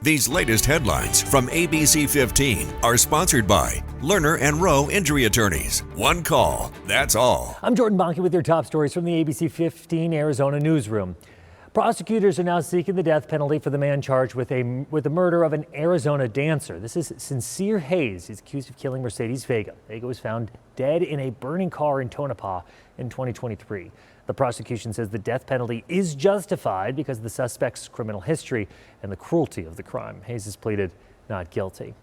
These latest headlines from ABC15 are sponsored by Lerner and Rowe Injury Attorneys. One call, that's all. I'm Jordan Bonke with your top stories from the ABC15 Arizona newsroom. Prosecutors are now seeking the death penalty for the man charged with the murder of an Arizona dancer. This is Sincere Hayes. He's accused of killing Mercedes Vega. Vega was found dead in a burning car in Tonopah in 2023. The prosecution says the death penalty is justified because of the suspect's criminal history and the cruelty of the crime. Hayes has pleaded not guilty.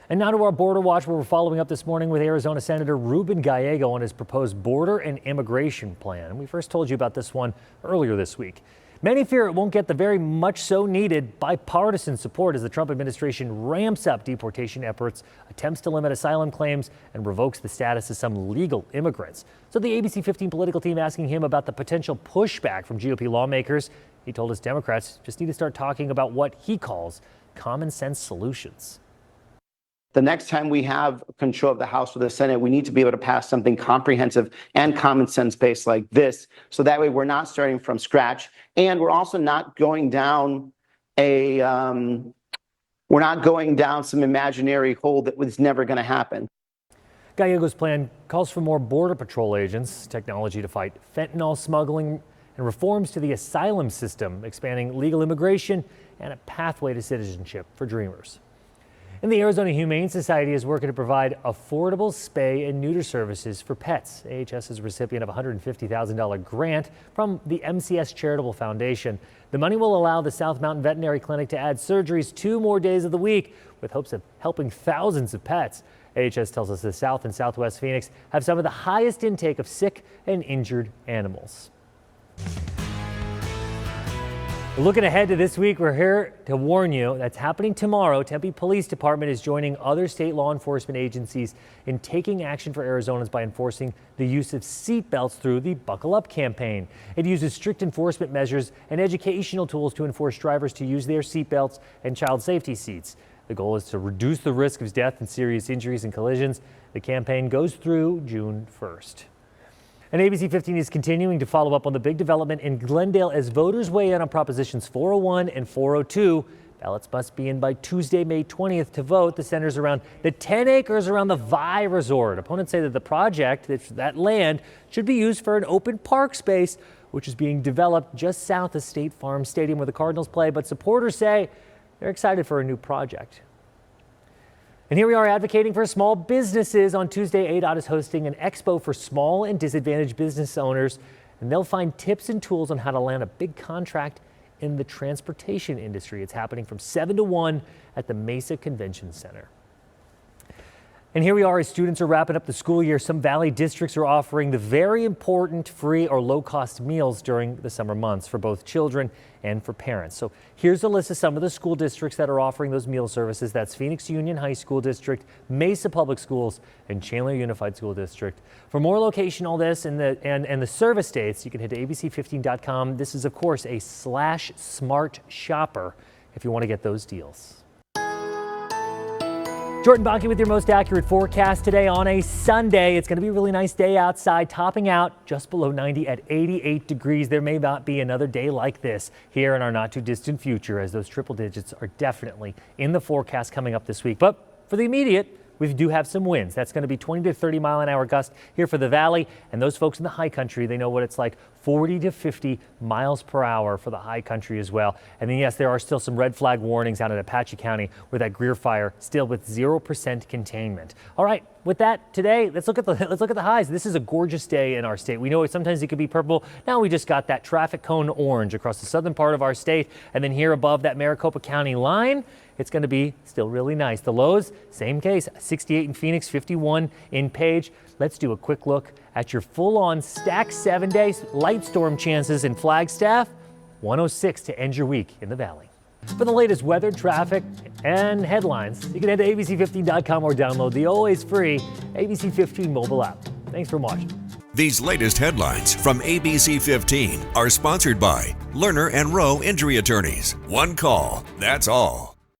And now to our Border Watch, where we're following up this morning with Arizona Senator Ruben Gallego on his proposed border and immigration plan. And we first told you about this one earlier this week. Many fear it won't get the very much so needed bipartisan support as the Trump administration ramps up deportation efforts, attempts to limit asylum claims, and revokes the status of some legal immigrants. So the ABC 15 political team asking him about the potential pushback from GOP lawmakers. He told us Democrats just need to start talking about what he calls common sense solutions. The next time we have control of the House or the Senate, we need to be able to pass something comprehensive and common sense based like this. So that way we're not starting from scratch. And we're also not going down some imaginary hole that was never going to happen. Gallego's plan calls for more Border Patrol agents, technology to fight fentanyl smuggling, and reforms to the asylum system, expanding legal immigration and a pathway to citizenship for dreamers. And the Arizona Humane Society is working to provide affordable spay and neuter services for pets. AHS is a recipient of a $150,000 grant from the MCS Charitable Foundation. The money will allow the South Mountain Veterinary Clinic to add surgeries 2 more days of the week with hopes of helping thousands of pets. AHS tells us the South and Southwest Phoenix have some of the highest intake of sick and injured animals. Looking ahead to this week, we're here to warn you that's happening tomorrow. Tempe Police Department is joining other state law enforcement agencies in taking action for Arizonans by enforcing the use of seat belts through the Buckle Up campaign. It uses strict enforcement measures and educational tools to enforce drivers to use their seat belts and child safety seats. The goal is to reduce the risk of death and serious injuries and collisions. The campaign goes through June 1st. And ABC 15 is continuing to follow up on the big development in Glendale as voters weigh in on Propositions 401 and 402. Ballots must be in by Tuesday, May 20th to vote. The centers around the 10 acres around the Vi Resort. Opponents say that the project, that land, should be used for an open park space, which is being developed just south of State Farm Stadium where the Cardinals play. But supporters say they're excited for a new project. And here we are advocating for small businesses. On Tuesday, ADOT is hosting an expo for small and disadvantaged business owners, and they'll find tips and tools on how to land a big contract in the transportation industry. It's happening from 7 to 1 at the Mesa Convention Center. And here we are as students are wrapping up the school year. Some Valley districts are offering the very important free or low-cost meals during the summer months for both children and for parents. So here's a list of some of the school districts that are offering those meal services. That's Phoenix Union High School District, Mesa Public Schools, and Chandler Unified School District. For more location, all this, and the service dates, you can head to abc15.com. This is, of course, a /smart shopper if you want to get those deals. Jordan Bonke with your most accurate forecast today on a Sunday. It's going to be a really nice day outside, topping out just below 90 at 88 degrees. There may not be another day like this here in our not too distant future, as those triple digits are definitely in the forecast coming up this week. But for the immediate, we do have some winds. That's going to be 20 to 30 mile an hour gust here for the valley. And those folks in the high country, they know what it's like, 40 to 50 miles per hour for the high country as well. And then, yes, there are still some red flag warnings out in Apache County where that Greer fire still with 0% containment. All right, with that today, let's look at the highs. This is a gorgeous day in our state. We know sometimes it could be purple. Now we just got that traffic cone orange across the southern part of our state. And then here above that Maricopa County line, it's going to be still really nice. The lows, same case, 68 in Phoenix, 51 in Page. Let's do a quick look at your full-on stacked 7 days. Light storm chances in Flagstaff, 106 to end your week in the valley. For the latest weather, traffic, and headlines, you can head to abc15.com or download the always free ABC15 mobile app. Thanks for watching. These latest headlines from ABC15 are sponsored by Lerner and Rowe Injury Attorneys. One call, that's all.